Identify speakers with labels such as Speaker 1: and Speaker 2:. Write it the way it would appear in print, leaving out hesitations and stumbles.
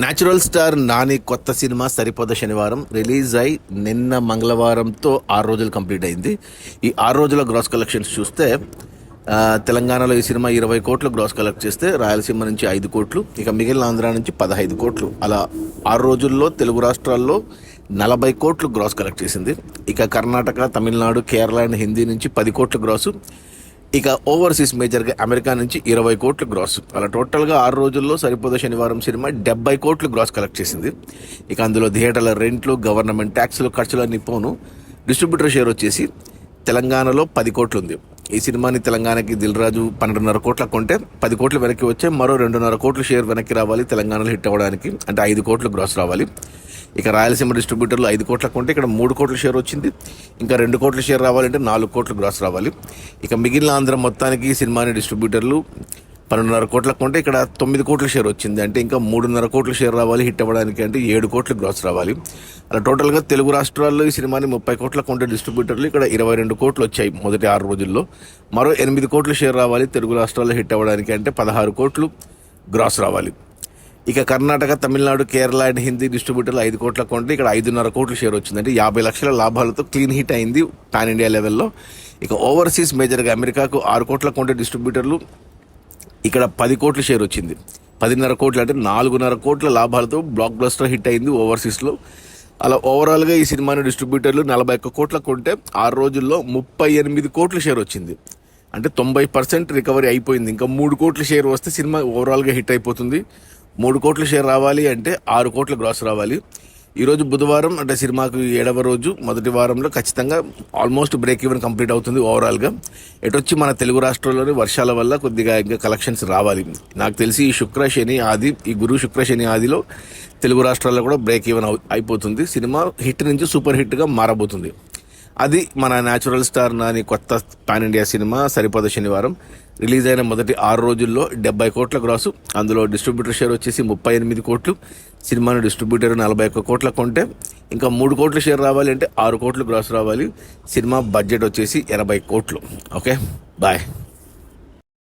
Speaker 1: Natural star Nani కొత్త cinema సరిపోద శనివారం release అయి నిన్న మంగళవారంతో 6 రోజులు కంప్లీట్ అయింది. ఈ 6 రోజుల గ్రాస్ కలెక్షన్స్ చూస్తే తెలంగాణలో ఈ సినిమా 20 కోట్లు గ్రాస్ కలెక్ట్ చేస్తే రాయలసీమ నుంచి 5 కోట్లు, ఇక మిగిలిన ఆంధ్ర నుంచి 15 కోట్లు, అలా 6 రోజుల్లో తెలుగు రాష్ట్రాల్లో 40 కోట్లు గ్రాస్ కలెక్ట్ చేసింది. ఇక కర్ణాటక, తమిళనాడు, కేరళ అండ్ హిందీ నుంచి 10 కోట్లు గ్రాసు, ఇక ఓవర్సీస్ మేజర్గా అమెరికా నుంచి 20 కోట్లు గ్రాస్. అలా టోటల్గా 6 రోజుల్లో సరిపోద శనివారం సినిమా 70 కోట్లు గ్రాస్ కలెక్ట్ చేసింది. ఇక అందులో థియేటర్ల రెంట్లు, గవర్నమెంట్ ట్యాక్స్లు, ఖర్చులన్నీ పోను. డిస్ట్రిబ్యూటర్ షేర్ వచ్చేసి తెలంగాణలో 10 కోట్లు ఉంది. ఈ సినిమాని తెలంగాణకి దిల్ రాజు 12.5 కోట్ల కొంటే 10 కోట్లు వెనక్కి వచ్చే, మరో 2.5 కోట్లు షేర్ వెనక్కి రావాలి తెలంగాణలో హిట్ అవ్వడానికి, అంటే 5 కోట్లు గ్రాస్ రావాలి. ఇక రాయలసీమ డిస్ట్రిబ్యూటర్లు 5 కోట్ల కొంటే ఇక్కడ 3 కోట్ల షేర్ వచ్చింది, ఇంకా 2 కోట్ల షేర్ రావాలంటే 4 కోట్లు గ్రాస్ రావాలి. ఇక మిగిలిన ఆంధ్ర మొత్తానికి సినిమాని డిస్ట్రిబ్యూటర్లు 12.5 కోట్ల కొంటే ఇక్కడ 9 కోట్ల షేర్ వచ్చింది, అంటే ఇంకా 3.5 కోట్ల షేర్ రావాలి హిట్ అవ్వడానికి, అంటే 7 కోట్లు గ్రాస్ రావాలి. అలా టోటల్గా తెలుగు రాష్ట్రాల్లో ఈ సినిమాని 30 కోట్ల కొంటే డిస్ట్రిబ్యూటర్లు ఇక్కడ 22 కోట్లు వచ్చాయి మొదటి 6 రోజుల్లో. మరో 8 కోట్ల షేర్ రావాలి తెలుగు రాష్ట్రాల్లో హిట్ అవ్వడానికి, అంటే 16 కోట్లు గ్రాస్ రావాలి. ఇక కర్ణాటక, తమిళనాడు, కేరళ అండ్ హిందీ డిస్ట్రిబ్యూటర్లు 5 కోట్ల కొంటే ఇక్కడ 5.5 కోట్ల షేర్ వచ్చింది, అంటే 50 లక్షల లాభాలతో క్లీన్ హిట్ అయింది పాన్ ఇండియా లెవెల్లో. ఇక ఓవర్సీస్ మేజర్గా అమెరికాకు 6 కోట్ల కొంటే డిస్ట్రిబ్యూటర్లు ఇక్కడ 10 కోట్ల షేర్ వచ్చింది, 10.5 కోట్లు, అంటే 4.5 కోట్ల లాభాలతో బ్లాక్ బస్టర్ హిట్ అయింది ఓవర్సీస్లో. అలా ఓవరాల్గా ఈ సినిమాని డిస్ట్రిబ్యూటర్లు 41 కోట్ల కొంటే 6 రోజుల్లో 38 కోట్ల షేర్ వచ్చింది, అంటే 90% రికవరీ అయిపోయింది. ఇంకా 3 కోట్ల షేర్ వస్తే సినిమా ఓవరాల్గా హిట్ అయిపోతుంది. 3 కోట్ల షేర్ రావాలి అంటే 6 కోట్ల గ్రాస్ రావాలి. ఈరోజు బుధవారం, అంటే సినిమాకు 7వ రోజు, మొదటి వారంలో ఖచ్చితంగా ఆల్మోస్ట్ బ్రేక్ ఈవెన్ కంప్లీట్ అవుతుంది ఓవరాల్గా. ఎటొచ్చి మన తెలుగు రాష్ట్రాల్లోని వర్షాల వల్ల కొద్దిగా ఇంకా కలెక్షన్స్ రావాలి. నాకు తెలిసి ఈ గురు శుక్ర శని ఆదిలో తెలుగు రాష్ట్రాల్లో కూడా బ్రేక్ ఈవెన్ అయిపోతుంది. సినిమా హిట్ నుంచి సూపర్ హిట్గా మారబోతుంది. అది మన న్యాచురల్ స్టార్ నాని కొత్త పాన్ ఇండియా సినిమా సరిపోద శనివారం. రిలీజ్ అయిన మొదటి 6 రోజుల్లో 70 కోట్ల గ్రాసు, అందులో డిస్ట్రిబ్యూటర్ షేర్ వచ్చేసి 38 కోట్లు, సినిమాను డిస్ట్రిబ్యూటర్ 41 కోట్ల కొంటే ఇంకా 3 కోట్ల షేర్ రావాలి అంటే 6 కోట్లు గ్రాస్ రావాలి. సినిమా బడ్జెట్ వచ్చేసి 80 కోట్లు. Okay, bye.